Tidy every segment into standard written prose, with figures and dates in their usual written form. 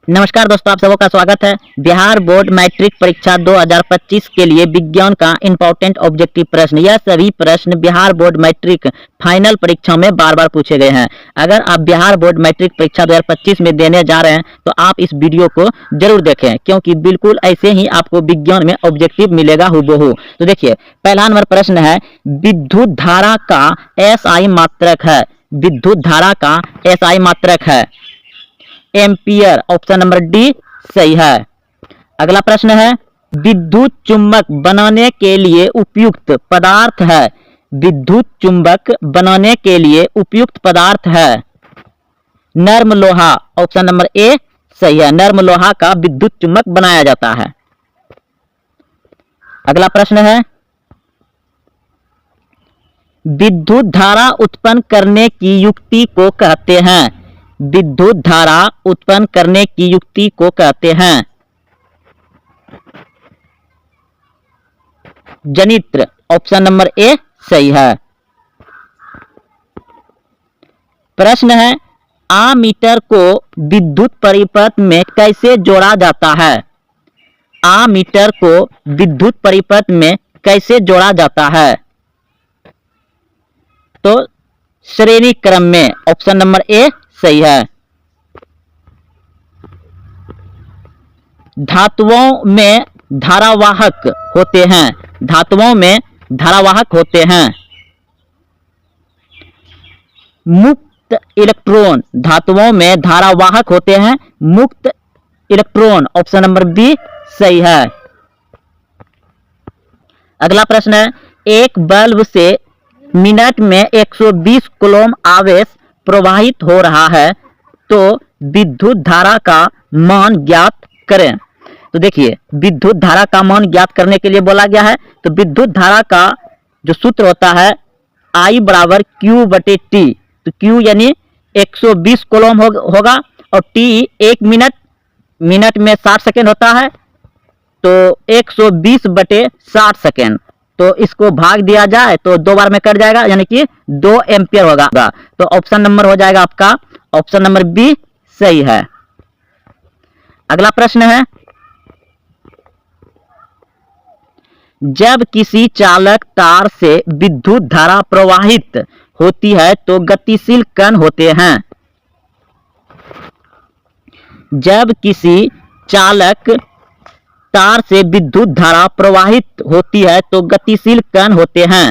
नमस्कार दोस्तों, आप सबों का स्वागत है। बिहार बोर्ड मैट्रिक परीक्षा 2025 के लिए विज्ञान का इंपॉर्टेंट ऑब्जेक्टिव प्रश्न, यह सभी प्रश्न बिहार बोर्ड मैट्रिक फाइनल परीक्षा में बार बार पूछे गए हैं। अगर आप बिहार बोर्ड मैट्रिक परीक्षा 2025 में देने जा रहे हैं तो आप इस वीडियो को जरूर देखें, क्योंकि बिल्कुल ऐसे ही आपको विज्ञान में ऑब्जेक्टिव मिलेगा हूबहू। तो देखिए, पहला नंबर प्रश्न है, विद्युत धारा का एसआई मात्रक है। विद्युत धारा का एसआई मात्रक है एम्पियर। ऑप्शन नंबर डी सही है। अगला प्रश्न है, विद्युत चुंबक बनाने के लिए उपयुक्त पदार्थ है। विद्युत चुंबक बनाने के लिए उपयुक्त पदार्थ है नर्म लोहा। ऑप्शन नंबर ए सही है। नर्म लोहा का विद्युत चुंबक बनाया जाता है। अगला प्रश्न है, विद्युत धारा उत्पन्न करने की युक्ति को कहते हैं। विद्युत धारा उत्पन्न करने की युक्ति को कहते हैं जनित्र। ऑप्शन नंबर ए सही है। प्रश्न है, आमीटर को विद्युत परिपथ में कैसे जोड़ा जाता है। आमीटर को विद्युत परिपथ में कैसे जोड़ा जाता है, तो श्रेणी क्रम में। ऑप्शन नंबर ए सही है। धातुओं में धारावाहक होते हैं। धातुओं में धारावाहक होते हैं मुक्त इलेक्ट्रॉन। धातुओं में धारावाहक होते हैं मुक्त इलेक्ट्रॉन। ऑप्शन नंबर बी सही है। अगला प्रश्न है, एक बल्ब से मिनट में 120 कूलम आवेश प्रवाहित हो रहा है, तो विद्युत धारा का मान ज्ञात करें। तो देखिए, विद्युत धारा का मान ज्ञात करने के लिए बोला गया है। तो विद्युत धारा का जो सूत्र होता है I बराबर Q बटे T। तो Q यानी 120 कूलम होगा और T एक मिनट में 60 सेकेंड होता है, तो 120 बटे 60 सेकेंड। तो इसको भाग दिया जाए तो 2 बार में कट जाएगा, यानी कि 2 एम्पियर होगा। तो ऑप्शन नंबर हो जाएगा आपका ऑप्शन नंबर बी सही है। अगला प्रश्न है, जब किसी चालक तार से विद्युत धारा प्रवाहित होती है तो गतिशील कण होते हैं। जब किसी चालक तार से विद्युत धारा प्रवाहित होती है तो गतिशील कण होते हैं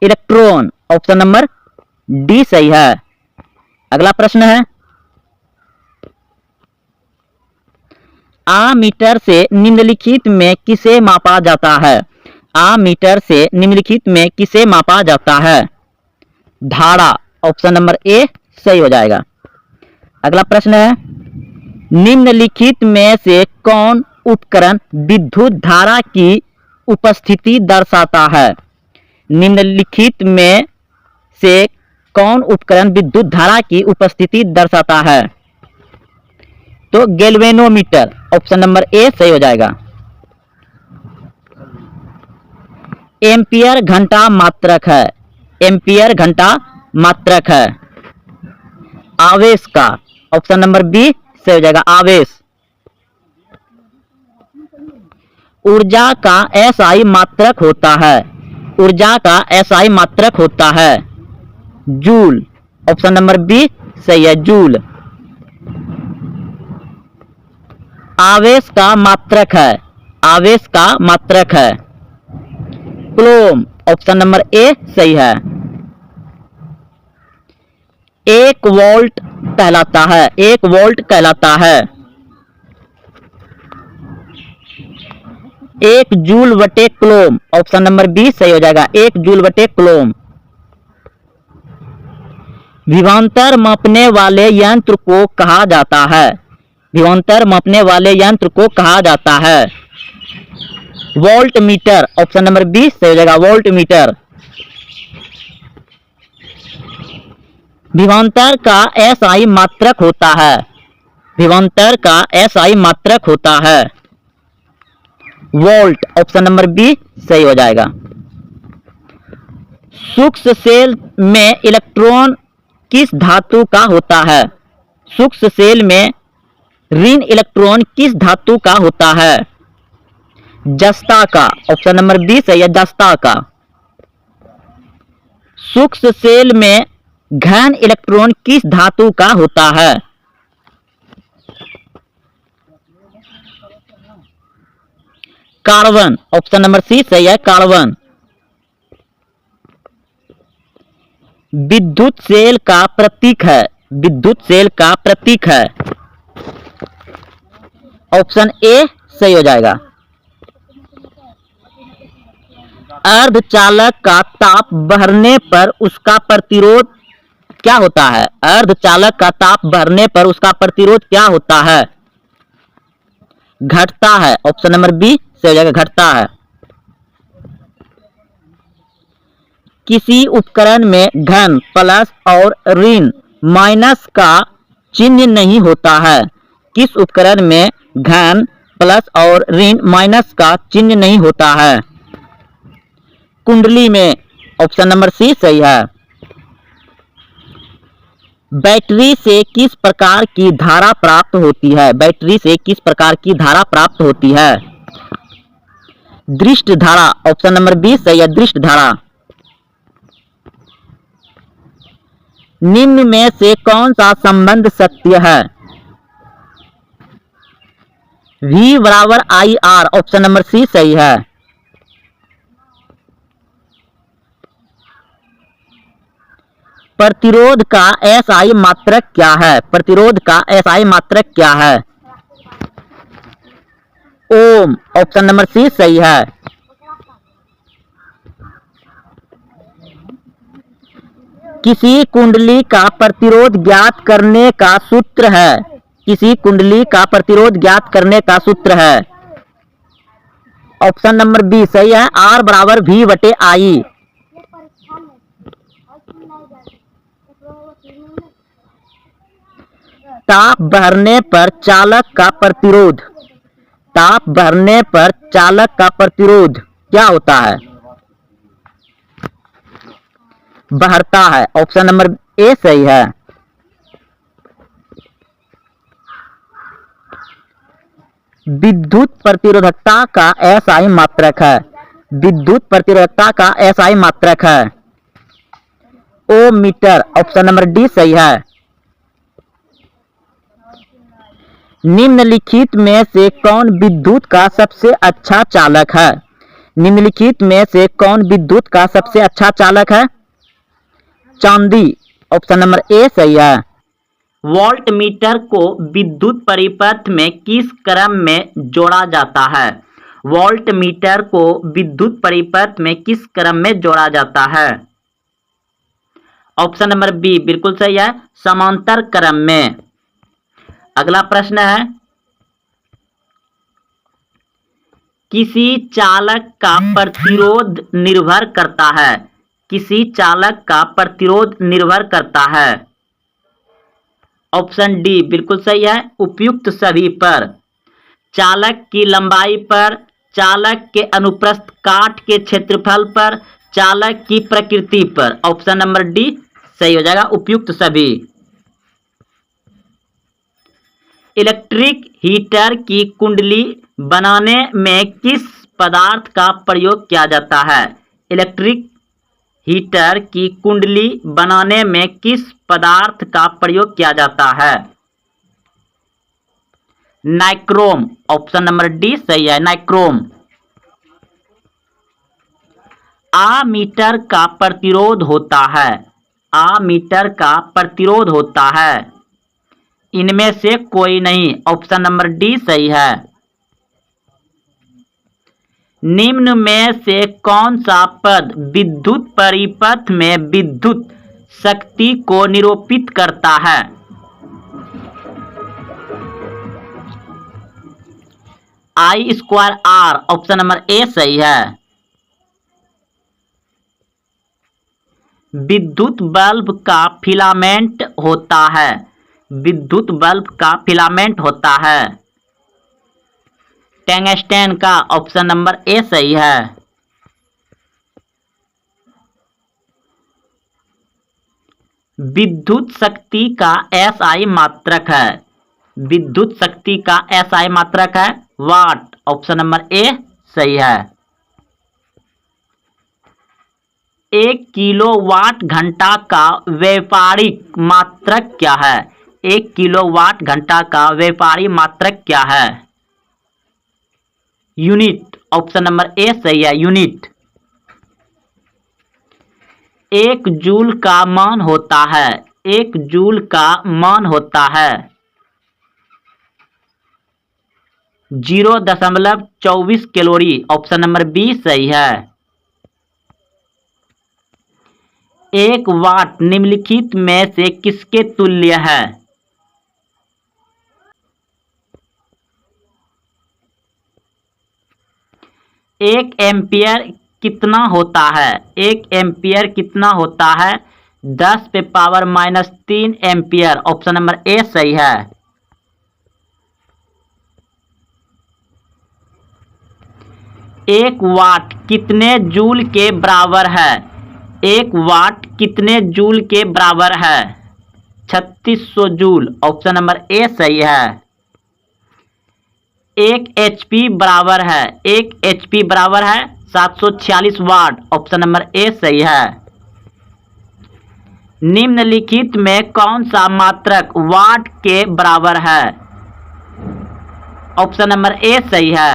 इलेक्ट्रॉन। ऑप्शन नंबर डी सही है। अगला प्रश्न है, आमीटर से निम्नलिखित में किसे मापा जाता है। आमीटर से निम्नलिखित में किसे मापा जाता है, धारा। ऑप्शन नंबर ए सही हो जाएगा। अगला प्रश्न है, निम्नलिखित में से कौन उपकरण विद्युत धारा की उपस्थिति दर्शाता है। निम्नलिखित में से कौन उपकरण विद्युत धारा की उपस्थिति दर्शाता है, तो गैल्वेनोमीटर। ऑप्शन नंबर ए सही हो जाएगा। एम्पियर घंटा मात्रक है। एम्पियर घंटा मात्रक है आवेश का। ऑप्शन नंबर बी सही हो जाएगा, आवेश। ऊर्जा का एसआई मात्रक होता है। ऊर्जा का एसआई मात्रक होता है जूल। ऑप्शन नंबर बी सही है, जूल। आवेश का मात्रक है। आवेश का मात्रक है कूलम। ऑप्शन नंबर ए सही है। 1 वोल्ट कहलाता है। 1 वोल्ट कहलाता है 1 जूल बटे कूलम। ऑप्शन नंबर बी सही हो जाएगा, 1 जूल बटे कूलम। विभवांतर मापने वाले यंत्र को कहा जाता है। विभवांतर मापने वाले यंत्र को कहा जाता है voltmeter. Option number B सही हो जाएगा, वोल्ट मीटर। विभवांतर का एसआई मात्रक होता है। विभवांतर का एसआई मात्रक होता है वोल्ट। ऑप्शन नंबर बी सही हो जाएगा। सूक्ष्म सेल में इलेक्ट्रॉन किस धातु का होता है। सूक्ष्म सेल में ऋण इलेक्ट्रॉन किस धातु का होता है? जस्ता का। ऑप्शन नंबर बी सही है, जस्ता का। सूक्ष्म सेल में घन इलेक्ट्रॉन किस धातु का होता है? कार्बन। ऑप्शन नंबर सी सही है, कार्बन। विद्युत सेल का प्रतीक है। विद्युत सेल का प्रतीक है। ऑप्शन ए सही हो जाएगा। अर्धचालक का ताप बढ़ने पर उसका प्रतिरोध क्या होता है? अर्धचालक का ताप बढ़ने पर उसका प्रतिरोध क्या होता है? घटता है। ऑप्शन नंबर बी सही हो जाएगा, घटता है। किसी उपकरण में धन प्लस और ऋण माइनस का चिन्ह नहीं होता है। किस उपकरण में धन प्लस और ऋण माइनस का चिन्ह नहीं होता है? कुंडली में। ऑप्शन नंबर सी सही है। बैटरी से किस प्रकार की धारा प्राप्त होती है? बैटरी से किस प्रकार की धारा प्राप्त होती है? दृष्ट धारा। ऑप्शन नंबर बी सही है, दृष्ट धारा। निम्न में से कौन सा संबंध सत्य है? V बराबर I R. Option number C सही है। प्रतिरोध का SI मात्रक क्या है? प्रतिरोध का SI मात्रक क्या है? ओम। ऑप्शन नंबर सी सही है। किसी कुंडली का प्रतिरोध ज्ञात करने का सूत्र है। किसी कुंडली का प्रतिरोध ज्ञात करने का सूत्र है। ऑप्शन नंबर बी सही है, R बराबर V बटे आई। ताप बढ़ने पर चालक का प्रतिरोध। ताप बढ़ने पर चालक का प्रतिरोध क्या होता है? बढ़ता है। ऑप्शन नंबर ए सही है। विद्युत प्रतिरोधकता का SI मात्रक है। विद्युत प्रतिरोधकता का SI मात्रक है ओम मीटर। ऑप्शन नंबर डी सही है। निम्नलिखित में से कौन विद्युत का सबसे अच्छा चालक है? निम्नलिखित में से कौन विद्युत का सबसे अच्छा चालक है? चांदी। ऑप्शन नंबर ए सही है। वोल्ट मीटर को विद्युत परिपथ में किस क्रम में जोड़ा जाता है? वोल्ट मीटर को विद्युत परिपथ में किस क्रम में जोड़ा जाता है? ऑप्शन नंबर बी बिल्कुल सही है, समांतर क्रम में। अगला प्रश्न है, किसी चालक का प्रतिरोध निर्भर करता है। किसी चालक का प्रतिरोध निर्भर करता है। ऑप्शन डी बिल्कुल सही है, उपयुक्त सभी पर। चालक की लंबाई पर, चालक के अनुप्रस्थ काट के क्षेत्रफल पर, चालक की प्रकृति पर। ऑप्शन नंबर डी सही हो जाएगा, उपयुक्त सभी। इलेक्ट्रिक हीटर की कुंडली बनाने में किस पदार्थ का प्रयोग किया जाता है? इलेक्ट्रिक हीटर की कुंडली बनाने में किस पदार्थ का प्रयोग किया जाता है? नाइक्रोम। ऑप्शन नंबर डी सही है, नाइक्रोम। आमीटर का प्रतिरोध होता है। आमीटर का प्रतिरोध होता है। इनमें से कोई नहीं। ऑप्शन नंबर डी सही है। निम्न में से कौन सा पद विद्युत परिपथ में विद्युत शक्ति को निरूपित करता है? I square R. Option number A सही है। विद्युत बल्ब का फिलामेंट होता है। विद्युत बल्ब का फिलामेंट होता है टंगस्टन का। ऑप्शन नंबर ए सही है। विद्युत शक्ति का SI मात्रक है। विद्युत शक्ति का एसआई मात्रक है वाट। ऑप्शन नंबर ए सही है। 1 किलोवाट घंटा का व्यापारिक मात्रक क्या है? 1 किलोवाट घंटा का व्यापारिक मात्रक क्या है? यूनिट। ऑप्शन नंबर ए सही है, यूनिट। 1 जूल का मान होता है, 1 जूल का मान होता है 0.24 कैलोरी। ऑप्शन नंबर बी सही है। 1 वाट निम्नलिखित में से किसके तुल्य है? 1 एम्पियर कितना होता है? 1 एम्पियर कितना होता है? 10⁻³ एम्पियर। ऑप्शन नंबर ए सही है। 1 वाट कितने जूल के बराबर है? 1 वाट कितने जूल के बराबर है? 3600 जूल। ऑप्शन नंबर ए सही है। 1 एचपी बराबर है, 1 एचपी बराबर है 746 वाट। ऑप्शन नंबर ए सही है। निम्नलिखित में कौन सा मात्रक वाट के बराबर है? ऑप्शन नंबर ए सही है।